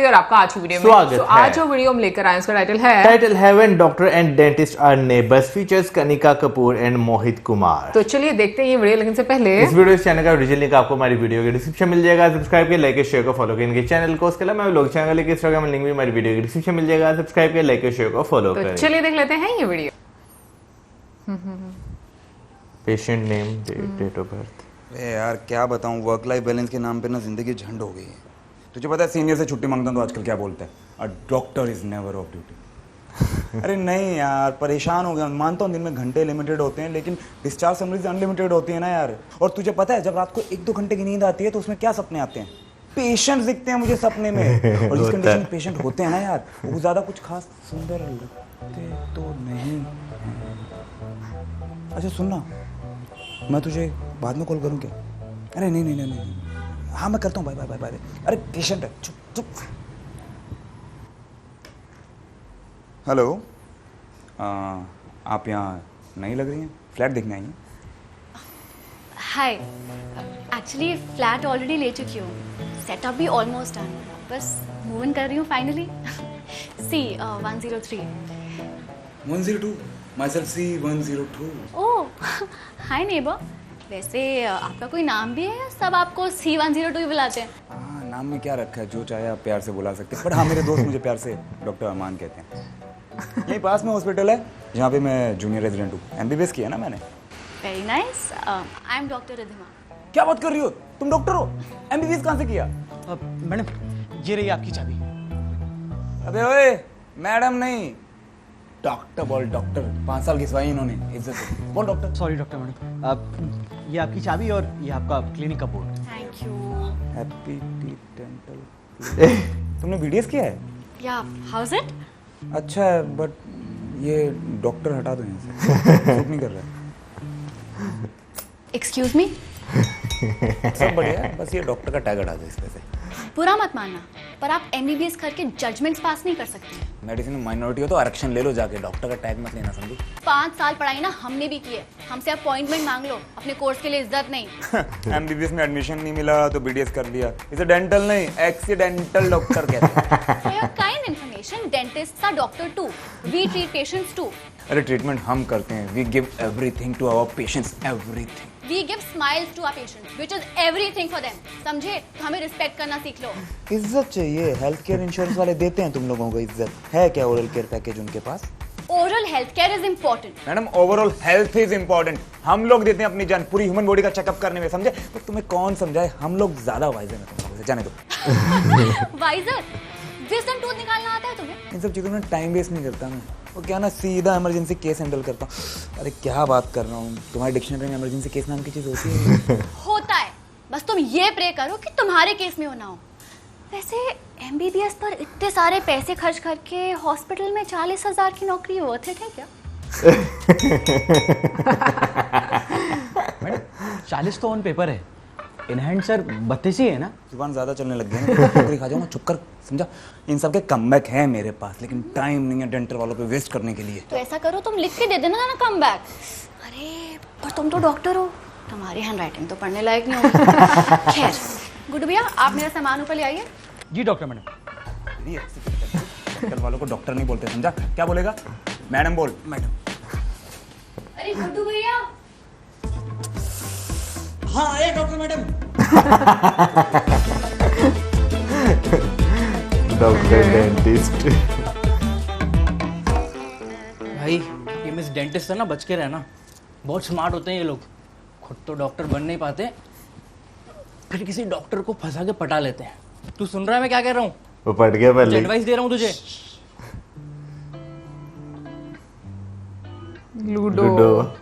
और आपका आज की वीडियो में स्वागत है। आज जो वीडियो हम लेकर आए उसका टाइटल है when doctor and dentist are neighbours features Kanika Kapoor and Mohit Kumar. तो चलिए देखते हैं ये वीडियो, लेकिन से पहले इस वीडियो इस चैनल का ओरिजिनल लिंक आपको हमारी वीडियो के डिस्क्रिप्शन मिल जाएगा। सब्सक्राइब कर, लाइक, शेयर को फॉलो करें इनके चैनल को। उसके अलावा मैं लोग चैनल का इंस्टाग्राम लिंक भी हमारी वीडियो के डिस्क्रिप्शन मिल जाएगा। सब्सक्राइब कर, लाइक, शेयर को फॉलो तो करें। चलिए देख लेते हैं ये video. Patient name, date of birth. अरे यार क्या बताऊं, वर्क लाइफ बैलेंस के नाम पे ना जिंदगी झंड हो गई है। तुझे पता है सीनियर से छुट्टी मांगता हूं तो आजकल क्या बोलते हैं, a doctor is never of duty. अरे नहीं यार, परेशान हो गया। मानता हूं दिन में घंटे लिमिटेड होते हैं, लेकिन डिस्चार्ज समरीज अनलिमिटेड होती है ना यार। और तुझे पता है जब रात को 1-2 घंटे की नींद आती है तो उसमें क्या सपने आते हैं, पेशेंट दिखते हैं मुझे सपने में। और जिस कंडीशन में पेशेंट होते हैं ना यार, वो ज्यादा कुछ खास सुंदर लगते तो नहीं। अच्छा सुनना, मैं तुझे बाद में कॉल करूं क्या? अरे नहीं नहीं नहीं नहीं, हाँ मैं करता हूँ, बाय बाय बाय बाय। अरे पेशेंट है, चुप चुप। हेलो, आप यहाँ नहीं लग रही हैं, फ्लैट देखने आई हैं? हाय, एक्चुअली फ्लैट ऑलरेडी ले चुकी हूँ, सेटअप भी ऑलमोस्ट डन, बस मूव इन कर रही हूँ फाइनली। सी 103। 102, myself C 102। ओह हाय नेबर, वैसे आपका कोई नाम भी है या सब आपको C102 ही बुलाते हैं? हाँ, नाम में क्या रखा है, जो चाहे आप प्यार से बुला सकते हैं। पर हाँ, मेरे दोस्त मुझे प्यार से डॉक्टर अरमान कहते हैं। यही पास में हॉस्पिटल है जहाँ पे मैं जूनियर रेजिडेंट हूँ। MBBS किया ना मैंने। Very nice, I am doctor Ridhima. क्या बात कर रही हो, तुम डॉक्टर हो? MBBS कहाँ से किया? मैडम ये रही आपकी चाबी। अबे ओए, मैडम नहीं, डॉक्टर बोल। डॉक्टर 5 साल घिसवाई इन्होंने, इज्जत से बोल डॉक्टर। सॉरी डॉक्टर मैडम, ये आपकी चाबी और ये आपका क्लिनिक का board. Thank you. Happy dental. तुमने BDS किया है? या हाउस इट? अच्छा है, बट ये डॉक्टर हटा दो यहाँ से, सूट नहीं कर रहा एक्सक्यूज मी। है। सब बढ़िया है, बस ये डॉक्टर का टैग हटा दो इस पे से। बुरा मत मानना, पर आप MBBS करके जजमेंट्स पास नहीं कर सकते। मेडिसिन में माइनॉरिटी हो तो आरक्षण ले लो जाके, डॉक्टर का टैग मत लेना, समझी? 5 साल पढ़ाई ना हमने भी की है, हमसे अपॉइंटमेंट मांग लो, अपने कोर्स के लिए इज्जत नहीं। MBBS में एडमिशन नहीं मिला तो BDS कर लिया। इसे डेंटल नहीं, एक्सीडेंटल डॉक्टर कहते हैं। For your kind information, dentists are doctor too. We treat patients too. अरे ट्रीटमेंट हम करते हैं, we give everything to our patients, everything. We give smiles to our patients, which is everything for them. समझे? तो हमें respect करना सीख लो। इज्जत चाहिए, हेल्थ केयर इंश्योरेंस वाले देते हैं तुम लोगों को इज्जत। है क्या ओरल केयर पैकेज उनके पास? Oral health care is important. Madam overall health is important. हम लोग देते हैं अपनी जान पूरी ह्यूमन बॉडी का चेकअप करने में, समझे? तो तुम्हें कौन समझाए, हम लोग ज्यादा वाइज हैं तुम लोगों से, जाने दो। Wiser, wisdom tooth निकालना आता है तुम्हें? इन सब चीज़ों में टाइम वेस्ट नहीं करता मैं, वो क्या ना सीधा इमरजेंसी केस हैंडल करता हूँ। अरे क्या बात कर रहा हूँ, तुम्हारी डिक्शनरी में इमरजेंसी केस नाम की चीज़ होती है? होता है, बस तुम ये प्रे करो कि तुम्हारे केस में हो ना हो। वैसे MBBS पर इतने सारे पैसे खर्च करके हॉस्पिटल में 40,000 की नौकरी वर्थ इट है क्या? मैडम 40 तो ऑन पेपर है, इन हैंड सर 32 ही है ना। जुबान ज्यादा चलने लग गई ना, नौकरी खा जाओ ना, चुप कर, समझा? इन सब के कमबैक है मेरे पास, लेकिन टाइम नहीं है डेंटल वालों पे वेस्ट करने के लिए। तो ऐसा करो, तुम लिख के दे देना ना कम बैक। अरे पर तुम तो डॉक्टर हो, तुम्हारी हैंडराइटिंग तो पढ़ने लायक नहीं होगी। खैर गुड भैया, आप मेरा सामान ऊपर ले आइए। जी डॉक्टर मैडम। डेंटल वालों को डॉक्टर नहीं बोलते, समझा? क्या बोलेगा? मैडम बोल। मैडम। अरे गुड्डू भैया। हाँ आए डॉक्टर मैडम। Doctor dentist. भाई ये मिस डेंटिस्ट है ना, बच के रहना, बहुत स्मार्ट होते हैं ये लोग। खुद तो डॉक्टर बन नहीं पाते, फिर किसी डॉक्टर को फंसा के पटा लेते हैं। तू सुन रहा है मैं क्या कह रहा हूँ? वो पट गया पहले। एडवाइस दे रहा हूँ तुझे। लूडो।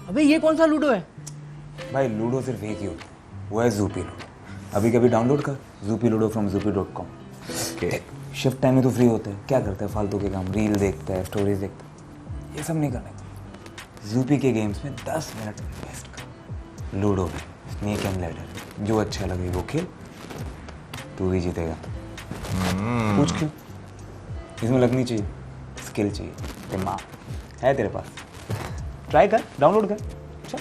अबे ये कौन सा लूडो है? भाई लूडो सिर्फ एक ही होता है, वो है जूपी लूडो। अभी कभी डाउनलोड कर Zupee ludo from zoopy.com। Shift time में तो फ्री होते हैं, क्या करते हैं फालतू के काम, रील देखता है, स्टोरीज देखता है, ये सब नहीं करने का। जूपी के गेम्स में 10 मिनट इन्वेस्ट कर। लूडो में स्नेक एंड लैडर, जो अच्छा लगे वो खेल, तू ही जीतेगा। पूछ क्यों? इसमें लगनी चाहिए स्किल, चाहिए दिमाग, है तेरे पास? ट्राई कर, डाउनलोड कर। चल।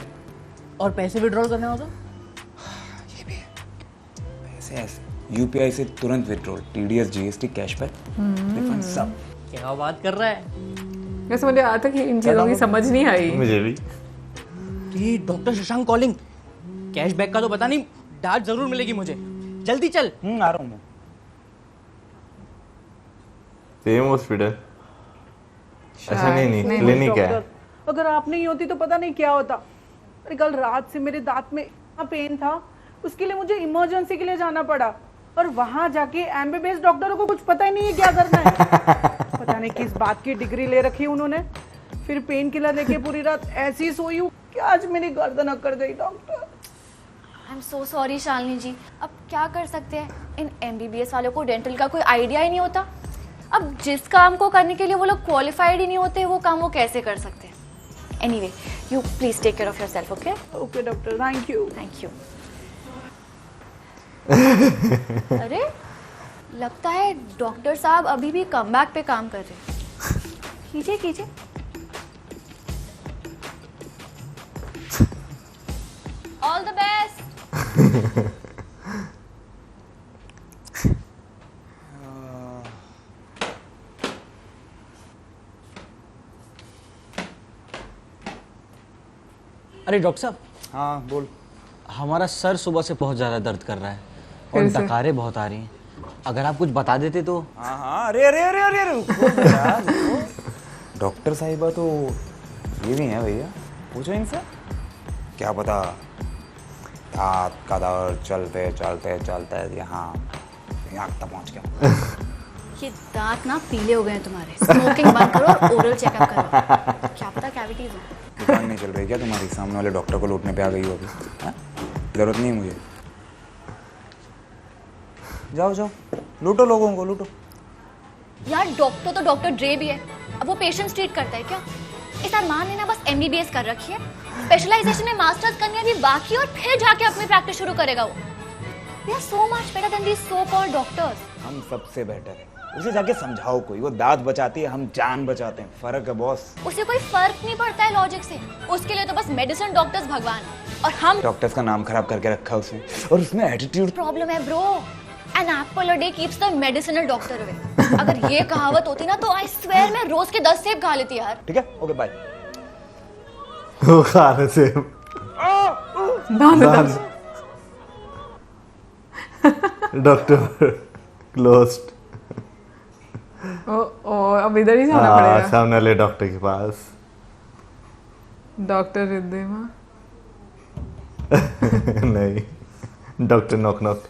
और पैसे विड्रॉल करने हो तो? ये भी है, ऐसे ऐसे यूपीआई से तुरंत withdrawal, TDS, GST, cashback, refund सब। क्या बात कर रहा है? वैसे मुझे आज तक इन चीजों की समझ नहीं आई। मुझे भी। ये डॉक्टर शशांक कॉलिंग। कैशबैक का तो पता नहीं, डांट जरूर मिलेगी मुझे। जल्दी चल। आ रहा हूँ मैं। सेम हॉस्पिटल, ऐसा नहीं क्लिनिक है। अगर आप नहीं होती तो पता नहीं क्या होता। अरे कल रात से मेरे दांत में इतना पेन था, उसके लिए मुझे इमरजेंसी के लिए जाना पड़ा, और वहां जाके एमबीबीएस डॉक्टरों को कुछ पता ही नहीं है क्या करना है। पता नहीं किस बात की डिग्री ले रखी उन्होंने। फिर पेन किलर लेके पूरी रात ऐसी सोई हूँ कि आज मेरी गर्दन अकड़ गई doctor. I am so sorry Shalini ji, अब क्या कर सकते हैं, इन एमबीबीएस वालों को डेंटल का कोई आइडिया ही नहीं होता। अब जिस काम को करने के लिए वो लोग क्वालिफाइड ही नहीं होते, वो काम वो कैसे कर सकते हैं। Anyway, you please take care of yourself, okay? Okay doctor, thank you. Thank you. अरे लगता है डॉक्टर साहब अभी भी कमबैक पे काम कर रहे हैं। कीजिए कीजिए। All the best. अरे डॉक्टर साहब, हाँ बोल। हमारा सर सुबह से बहुत ज़्यादा दर्द कर रहा है और कैसे? डकारें बहुत आ रही हैं। अगर आप कुछ बता देते तो। हाँ हाँ, अरे अरे अरे अरे अरे रुको भैया, रुको। डॉक्टर साहिबा तो ये भी हैं भैया, पूछो इनसे। क्या पता दांत का दर्द चलते चलते चलते यहाँ तक पहुँच गया। ये दांत ना पीले हो गए हैं तुम्हारे। स्मोकिंग बंद करो और ओरल चेकअप करो। क्या पता कैविटीज हो। दुकान नहीं चल रही क्या तुम्हारी? सामने वाले डॉक्टर को लूटने पे आ गई हो अभी? हाँ? जरूरत नहीं है मुझे। जाओ जाओ, लूटो लोगों को, लूटो। यार डॉक्टर तो डॉक्टर ड्रे भी है, अब वो पेशेंट्स ट्रीट करता है क्या? इस बार मान लेना बस एमबीबीएस कर रखी है, स्पेशलाइजेशन में मास्टर्स करनी अभी बाकी, और फिर जाके अपनी प्रैक्टिस शुरू करेगा वो। We are so much better than these so called doctors. हम सबसे बेटर है। उसे जाके समझाओ कोई, वो दांत बचाती है, हम जान बचाते हैं। फर्क है बॉस। उसे कोई फर्क नहीं पड़ता है लॉजिक से, उसके लिए तो बस मेडिसिन डॉक्टर्स भगवान है, और हम डॉक्टर्स का नाम खराब करके रखा उसने, और उसमें एटीट्यूड। प्रॉब्लम है bro. An apple a day keeps the medicinal doctor away. अगर ये कहावत होती ना तो आई स्वेयर मैं रोज के 10 सेब खा लेती यार। ठीक है, ओके बाय। वो खाने से डॉक्टर क्लोज्ड। ओ अब इधर ही जाना पड़ेगा। सामने वाले डॉक्टर के पास। डॉक्टर रिद्धिमा। नहीं, डॉक्टर नॉक नॉक।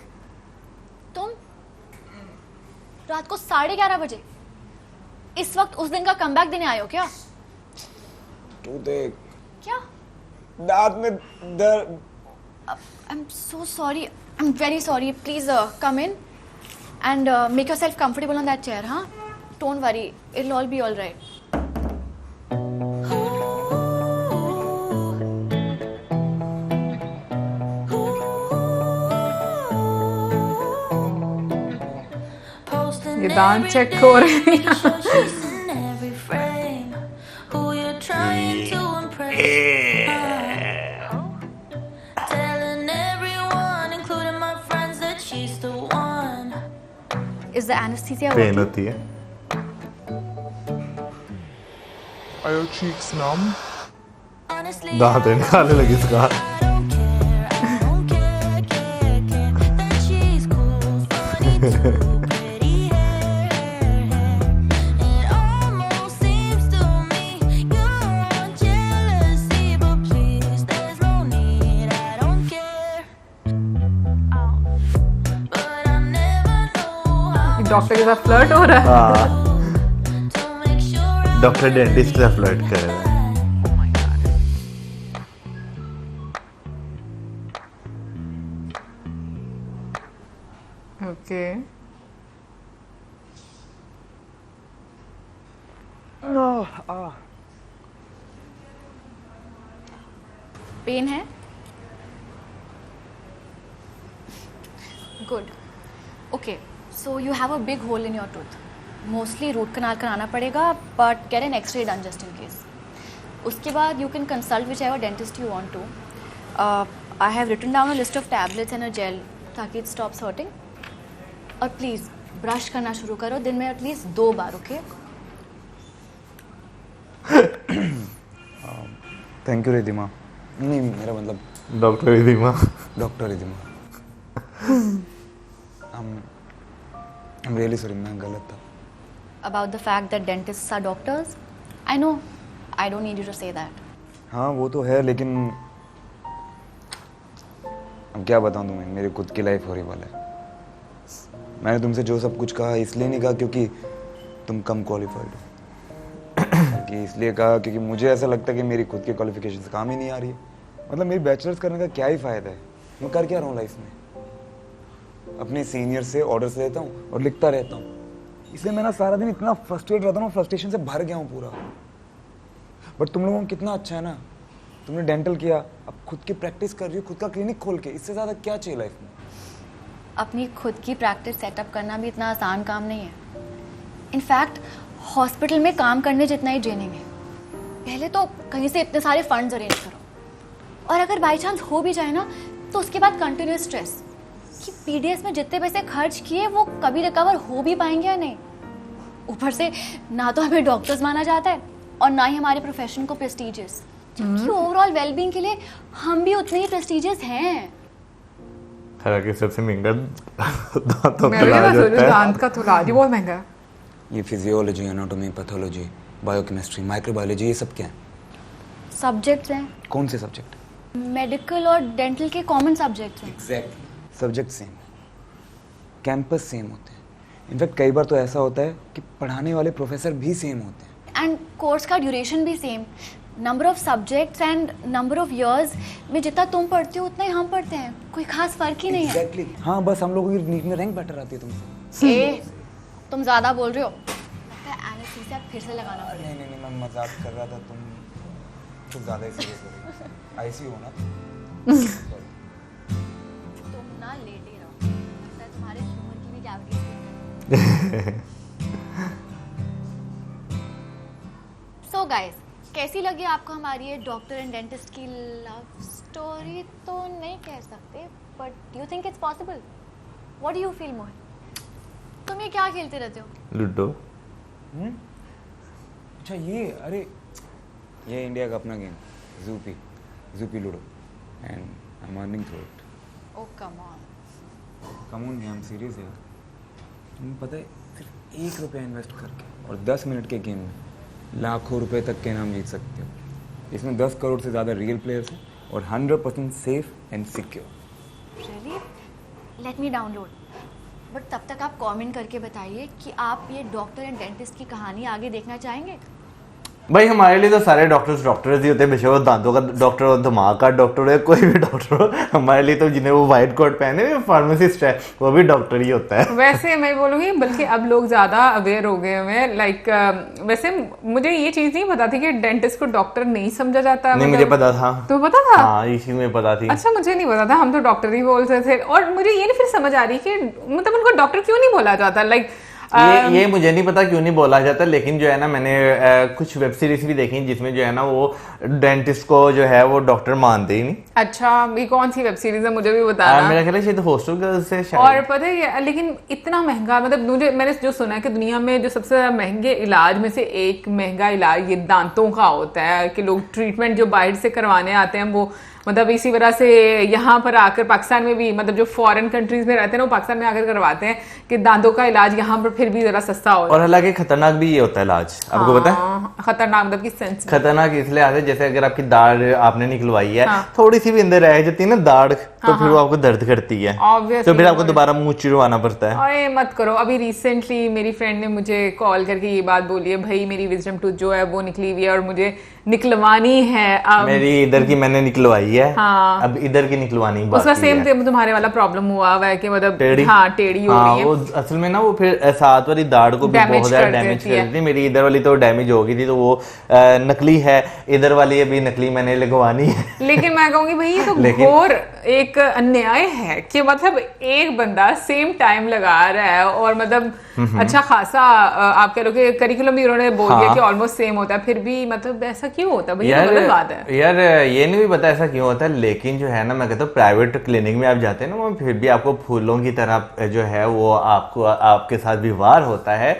तुम रात को 11:30 बजे इस वक्त उस दिन का कमबैक देने आए हो क्या? तू देख क्या? दांत में दर्द। आई am so sorry, I am very sorry. Please come in and make yourself comfortable on that chair, huh? Don't worry, it'll all be all right. ये दांत चेक हो रहे हैं। Is the anesthesia pain working? होती है। Are your cheeks numb? दांत निकालने लगी इसका। डॉक्टर के साथ फ्लर्ट हो रहा है। हाँ, डॉक्टर डेंटिस्ट से फ्लर्ट कर रहा है। ओके पेन है? Good. Okay, so you have a big hole in your tooth. Mostly root canal कराना पड़ेगा, but get an x-ray done just in case. उसके बाद you can consult whichever dentist you want to. I have written down a list of tablets and a gel ताकि it stops hurting. और please brush करना शुरू करो दिन में at least 2 बार, ओके? Thank you Ridhima. नहीं मेरा मतलब doctor Ridhima. Doctor Ridhima. I'm really sorry, मैं गलत था। About the fact that dentists are doctors? I know, I don't need you to say that. हाँ वो तो है, लेकिन अब क्या बताऊँ तुम्हें, मेरी खुद की लाइफ हॉरिबल है। मैंने तुमसे जो सब कुछ कहा इसलिए नहीं कहा क्योंकि तुम कम क्वालिफाइड हो, कि इसलिए कहा क्योंकि मुझे ऐसा लगता है कि मेरी खुद की क्वालिफिकेशन से काम ही नहीं आ रही है। मतलब मेरी बैचलर्स करने का क्या ही फ़ायदा है, मैं कर क्या रहा हूँ लाइफ में? अपने सीनियर से ऑर्डर्स लेता हूँ और लिखता रहता हूँ। इसलिए मैं ना सारा दिन इतना फ्रस्ट्रेट रहता हूँ, फ्रस्ट्रेशन से भर गया हूँ पूरा। बट तुम लोगों को कितना अच्छा है ना, तुमने डेंटल किया, अब खुद की प्रैक्टिस कर रही हो, खुद का क्लिनिक खोल के, इससे ज़्यादा क्या चाहिए लाइफ में? अपनी खुद की प्रैक्टिस सेटअप करना भी इतना आसान काम नहीं है। इनफैक्ट हॉस्पिटल में काम करने जितना ही ड्रेनिंग है। पहले तो कहीं से इतने सारे फंड्स अरेंज करो, और अगर बाई चांस हो भी जाए ना तो उसके बाद कंटिन्यूस स्ट्रेस कि पीडीएस में जितने पैसे खर्च किए वो कभी रिकवर हो भी पाएंगे या नहीं। ऊपर से ना तो हमें डॉक्टर्स माना जाता है और ना ही हमारे प्रोफेशन को प्रेस्टिजियस, जबकि ओवरऑल वेलबींग के लिए हम भी उतने ही प्रेस्टिजियस हैं। हालांकि सबसे महंगा दांतों मैं भी का ना इलाज सोच रही होता हूँ, है। दांत का तो इलाज ही बहुत महंगा है। ये physiology, anatomy, pathology, biochemistry, microbiology, ये सब क्या है? सब्जेक्ट्स हैं, कौन से सब्जेक्ट? मेडिकल और डेंटल के कॉमन सब्जेक्ट्स हैं। Exactly, subject same, campus same होते हैं। इनफैक्ट कई बार तो ऐसा होता है कि पढ़ाने वाले प्रोफेसर भी सेम होते हैं। एंड कोर्स का ड्यूरेशन भी same. Number of subjects and number of years में जितना तुम पढ़ते हो उतना ही हम पढ़ते हैं, कोई खास फर्क ही नहीं है। एग्जैक्टली, हाँ बस हम लोगों की नीट में रैंक बेटर आती है तुमसे। ए, तुम ज्यादा बोल रहे हो, लगता है एनेस्थीसिया फिर से लगाना पड़ेगा। नहीं मैं मजाक कर रहा था, तुम कुछ ज़्यादा ही सीरियस हो रही हो। आईसीयू हो ना? तुम ना लेटे रहो, लगता है तुम्हारे ह्यूमर की भी कैविटीज। सो गाइस, कैसी लगी आपको हमारी ये डॉक्टर एंड डेंटिस्ट की लव स्टोरी? तो नहीं कह सकते, but do you think it's possible? What do you feel Mohan? तुम ये क्या खेलते रहते हो? लूडो। अच्छा ये, अरे ये इंडिया का अपना game, Zupee ludo, and I am earning through it. Oh come on. Come on, game serious है। तुम्हें पता है, सिर्फ 1 रुपया इन्वेस्ट करके और 10 मिनट के गेम में लाखों रुपए तक के इनाम जीत सकते हो। इसमें 10 करोड़ से ज़्यादा रियल प्लेयर्स हैं और 100% safe and secure. Really? Let me download. But तब तक आप कमेंट करके बताइए कि आप ये डॉक्टर एंड डेंटिस्ट की कहानी आगे देखना चाहेंगे। भाई हमारे लिए तो सारे डॉक्टर्स ही होते हैं, बेशक वो दांतों का डॉक्टर हो, दिमाग का डॉक्टर हो, कोई भी डॉक्टर हो। हमारे लिए तो जिन्हें वो व्हाइट कोट पहने हुए फार्मासिस्ट है, वो भी डॉक्टर ही होता है। वैसे मैं बोलूँगी बल्कि अब लोग ज़्यादा अवेयर हो गए हुए हैं। लाइक वैसे मुझे ये चीज़ नहीं पता थी कि डेंटिस्ट को डॉक्टर नहीं समझा जाता। नहीं, मुझे पता था। तो पता था? हाँ, इसी में पता थी। अच्छा, मुझे नहीं पता था, हम तो डॉक्टर ही बोलते थे। और मुझे ये नहीं फिर समझ आ रही कि मतलब उनको डॉक्टर क्यों नहीं बोला जाता। लाइक ये मुझे नहीं पता क्यों नहीं बोला जाता, लेकिन जो है ना मैंने कुछ वेब सीरीज भी देखी जिसमें जो है ना वो डेंटिस्ट को जो है वो डॉक्टर मानते ही नहीं। अच्छा, ये कौन सी वेब सीरीज है मुझे भी बताना। मेरा ख्याल है शायद हॉस्टल गर्ल्स से शायद। और पता है, लेकिन इतना महंगा, मतलब मैंने जो सुना है कि दुनिया में जो सबसे ज्यादा महंगे इलाज में से एक महंगा इलाज ये दांतों का होता है, कि लोग ट्रीटमेंट जो बाहर से करवाने आते हैं वो मतलब इसी वजह से यहाँ पर आकर पाकिस्तान में भी, मतलब जो फॉरेन कंट्रीज में रहते हैं ना, वो पाकिस्तान में आकर करवाते हैं कि दांतों का इलाज यहाँ पर फिर भी जरा सस्ता हो। और हालांकि खतरनाक भी ये होता है इलाज, आपको पता है? खतरनाक मतलब की सेंस खतरनाक इसलिए आते, जैसे अगर आपकी दाढ़ आपने निकलवाई है, थोड़ी सी भी अंदर रह जाती है ना दाढ़, तो फिर वो आपको दर्द करती है, तो फिर आपको दोबारा मुंह चिरवाना पड़ता है। अरे मत करो। अभी रिसेंटली मेरी फ्रेंड ने मुझे कॉल करके ये बात बोली है, भाई मेरी विजडम टूथ जो है वो निकली हुई है और मुझे निकलवानी है। अब मेरी इधर की मैंने निकलवाई है, हाँ, अब इधर की निकलवानी उसका सेम तुम्हारे वाला प्रॉब्लम हुआ है कि मतलब टेढ़ी, हाँ टेढ़ी हो रही है। वो असल में ना वो फिर साथ वाली दाढ़ को भी बहुत ज्यादा डैमेज कर देती है। मेरी इधर वाली तो डैमेज हो गई थी, तो वो नकली है, इधर वाली अभी नकली मैंने लगवानी है। लेकिन मैं कहूंगी भाई ये तो घोर एक एक अन्याय है कि मतलब एक बंदा सेम टाइम लगा रहा है और मतलब अच्छा खासा आप कह लो कि करिकुलम भी उन्होंने बोल दिया कि ऑलमोस्ट सेम होता है, फिर भी मतलब ऐसा क्यों होता है भाई? ये गलत बात है यार। ये नहीं भी पता ऐसा क्यों होता है, लेकिन जो है ना, मैं कहता हूँ प्राइवेट क्लिनिक में आप जाते हैं ना, वो फिर भी आपको फूलों की तरह जो है वो आपको आपके साथ व्यवहार होता है।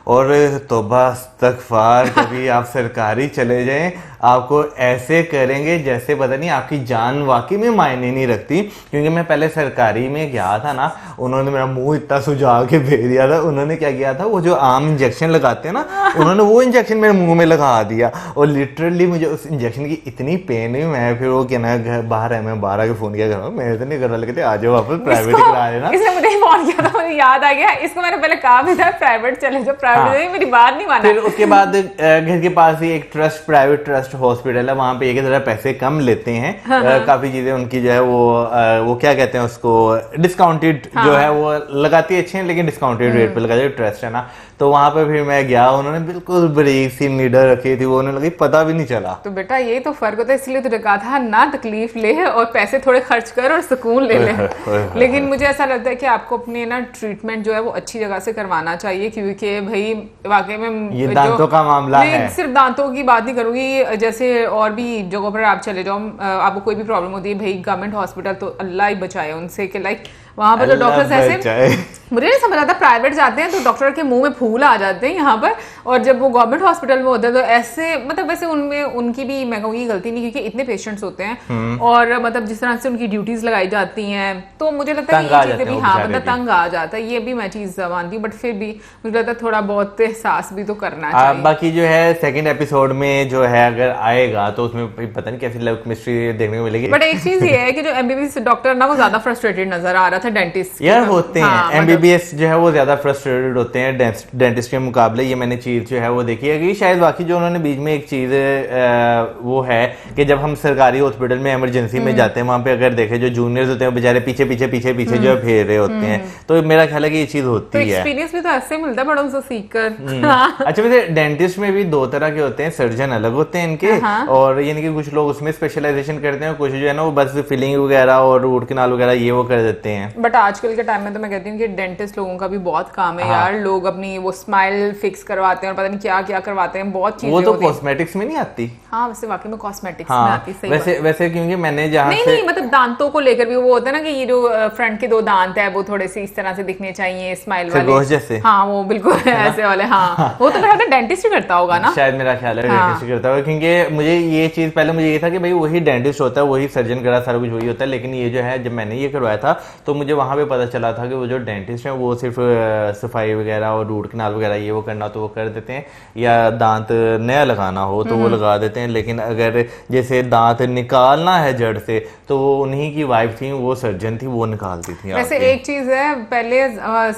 और तौबा इस्तगफार, कभी आप सरकारी चले जाएं आपको ऐसे करेंगे जैसे पता नहीं आपकी जान वाकई में मायने नहीं रखती। क्योंकि मैं पहले सरकारी में गया था ना, उन्होंने मेरा मुंह इतना सुझा के भेज दिया था। उन्होंने क्या किया था, वो जो आम इंजेक्शन लगाते हैं ना, उन्होंने वो इंजेक्शन मेरे मुंह में लगा दिया और लिटरली मुझे उस इंजेक्शन की इतनी पेन हुई। मैं फिर वो कहना घर बाहर है, मैं बाहर आके फोन किया कर मैं तो नहीं कर रहा, लेकिन आ जाओ वापस प्राइवेट करा लेना। इसने मुझे फोन किया था, मुझे याद आ गया, इसको मैंने पहले कहा भी था प्राइवेट चले जाओ, प्राइवेट मेरी बात नहीं माना। फिर उसके बाद घर के पास ही एक ट्रस्ट, प्राइवेट ट्रस्ट हॉस्पिटल है, वहां पे एक जरा पैसे कम लेते हैं। काफी चीजें उनकी जो है वो क्या कहते हैं उसको, डिस्काउंटेड जो है वो लगाती है अच्छे हैं, लेकिन डिस्काउंटेड रेट पे लगाते हैं। ट्रस्ट है ना, तो वहां पे फिर मैं गया, उन्होंने बिल्कुल बरीक सी नीडल रखी थी, वो उन्हें लगी पता भी नहीं चला। तो बेटा यही तो फर्क होता है, इसलिए तुझे कहा था ना तकलीफ ले और पैसे थोड़े खर्च कर और सुकून ले ले। लेकिन मुझे ऐसा लगता है कि आपको अपने ना ट्रीटमेंट जो है वो अच्छी जगह से करवाना चाहिए, क्योंकि भाई वाकई में ये दांतों का मामला है। सिर्फ दांतों की बात नहीं करूंगी, जैसे और भी जगहों पर आप चले जाओ, आपको कोई भी प्रॉब्लम होती है भाई, गवर्नमेंट हॉस्पिटल तो अल्लाह ही बचाए उनसे कि लाइक वहां पर तो डॉक्टर्स ऐसे, मुझे नहीं समझ आता, प्राइवेट जाते हैं तो डॉक्टर के मुंह में फूल आ जाते हैं यहाँ पर, और जब वो गवर्नमेंट हॉस्पिटल में होते हैं तो ऐसे मतलब वैसे उनमें उनकी भी मैं कहूँगी गलती नहीं, क्योंकि इतने पेशेंट्स होते हैं और मतलब जिस तरह से उनकी ड्यूटीज लगाई जाती हैं, तो मुझे लगता है ये चीजें भी हाँ मतलब तंग आ जाता है, ये भी मैं चीज मानती हूँ। बट फिर भी मुझे लगता है थोड़ा बहुत एहसास भी तो करना चाहिए। बाकी जो है सेकंड एपिसोड में जो है अगर आएगा तो उसमें पता नहीं कैसी लव केमिस्ट्री देखने को मिलेगी। बट एक चीज ये है कि जो एमबीबीएस डॉक्टर ना वो ज्यादा फ्रस्ट्रेटेड नजर आ रहा था डेंटिस्ट यार होते हैं एमबीबीएस जो है वो ज्यादा फ्रस्ट्रेटेड होते हैं डेंटिस्ट के मुकाबले। ये मैंने चीज जो है वो देखी है कि शायद बाकी जो उन्होंने बीच में एक चीज वो है कि जब हम सरकारी हॉस्पिटल में इमरजेंसी में जाते हैं, वहां पे अगर देखे जो जूनियर्स होते हैं बेचारे पीछे पीछे पीछे पीछे जो फेर रहे होते हैं, तो मेरा ख्याल है कि ये चीज होती है। एक्सपीरियंस भी तो ऐसे मिलता है बड़ों से सीखकर। अच्छा वैसे डेंटिस्ट में भी दो तरह के होते हैं, सर्जन अलग होते हैं इनके, और यानी कि कुछ लोग उसमें स्पेशलाइजेशन करते हैं, कुछ जो है ना वो बस फिलिंग वगैरह और रूट कैनाल वगैरह ये वो कर देते हैं। बट आजकल के टाइम में तो मैं कहती हूँ कि डेंटिस्ट लोगों का भी बहुत काम है यार, लोग अपनी वो स्माइल फिक्स करवाते हैं और पता नहीं क्या क्या करवाते हैं, बहुत चीजें वो तो कॉस्मेटिक्स में नहीं आती। हाँ वैसे वाकई में कॉस्मेटिक्स में आती, सही वैसे क्योंकि मैंने जहाँ नहीं मतलब दांतों को लेकर भी वो होता है ना कि ये जो फ्रंट के दो दांत है वो थोड़े से इस तरह से दिखने चाहिए स्माइल वाले जैसे, हाँ वो बिल्कुल ऐसे वाले, हाँ वो तो मेरा डेंटिस्ट ही करता होगा ना, शायद मेरा ख्याल है डेंटिस्ट ही करता होगा। क्योंकि मुझे ये चीज पहले मुझे ये था कि भाई वही डेंटिस्ट होता है, वही सर्जन करा, सारा कुछ वही होता है, लेकिन ये जो है जब मैंने ये करवाया था तो मुझे वहां पे पता चला था कि वो जो डेंटिस्ट है वो सिर्फ सफाई वगैरह और रूट कैनाल वगैरह ये वो करना तो वो कर देते हैं, या दांत नया लगाना हो तो वो लगा देते हैं। लेकिन अगर जैसे दांत निकालना है जड़ से तो वो उन्हीं की वाइफ थी, वो सर्जन थी, वो निकालती थी। वैसे एक चीज है, पहले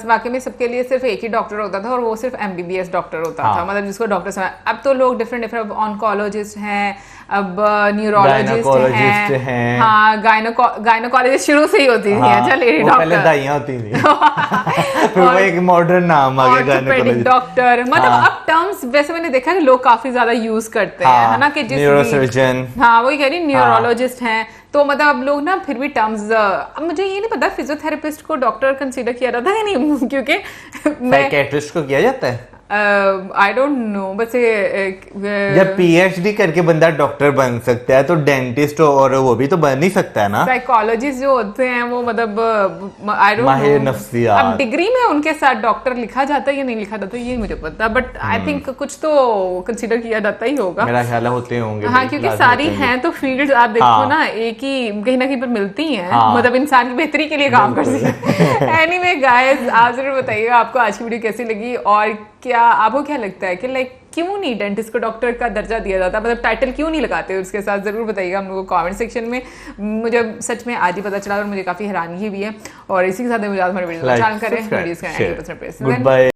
वाकई में सबके लिए सिर्फ एक ही डॉक्टर होता था और वो सिर्फ एमबीबीएस डॉक्टर होता था, मतलब जिसको डॉक्टर समझ। अब तो लोग डिफरेंट ऑन्कोलॉजिस्ट हैं, अब न्यूरोलॉजिस्ट हैं, हाँ गायनोकोलॉजिस्ट शुरू से ही होती थी, अच्छा लेडी डॉक्टर पहले दाइयां होती थी फिर वो एक मॉडर्न नाम आ गया गायनोकोलॉजिस्ट डॉक्टर। मतलब अब टर्म्स वैसे मैंने देखा कि लोग काफी ज्यादा यूज करते हैं, है ना, कि जिस न्यूरोसर्जन, हाँ वही कह रही न्यूरोलॉजिस्ट हैं, तो मतलब अब लोग ना फिर भी टर्म्स, अब मुझे ये नहीं पता फिजियोथेरेपिस्ट को डॉक्टर कंसीडर किया जाता है या नहीं, क्योंकि साइकियाट्रिस्ट को किया जाता है, आई डोंट नो, बस जब पीएचडी करके बंदा डॉक्टर बन सकता है तो डेंटिस्ट और वो भी तो बन ही सकता है ना। साइकोलॉजिस्ट जो होते हैं वो मतलब आई डोंट माहिर नो, नफ्सियात, अब डिग्री में उनके साथ डॉक्टर लिखा जाता है या नहीं लिखा जाता ये मुझे पता, बट आई थिंक कुछ तो कंसीडर किया जाता ही होगा, मेरा ख्याल होते होंगे। हाँ क्योंकि सारी हैं तो फील्ड आप देखो ना एक ही कहीं ना कहीं पर मिलती हैं, मतलब इंसान की बेहतरी के लिए काम कर सकते हैं। एनीवे गाइस, आप जरूर बताइएगा आपको आज की वीडियो कैसी लगी, और क्या आपको क्या लगता है कि लाइक क्यों नहीं डेंटिस्ट को डॉक्टर का दर्जा दिया जाता, मतलब टाइटल क्यों नहीं लगाते उसके साथ, जरूर बताइएगा हम लोगों को कमेंट सेक्शन में। मुझे सच में आज ही पता चला और मुझे काफी हैरानी भी है, और इसी के साथ मुझे चैनल करें, वीडियोस करें, गुड बाय।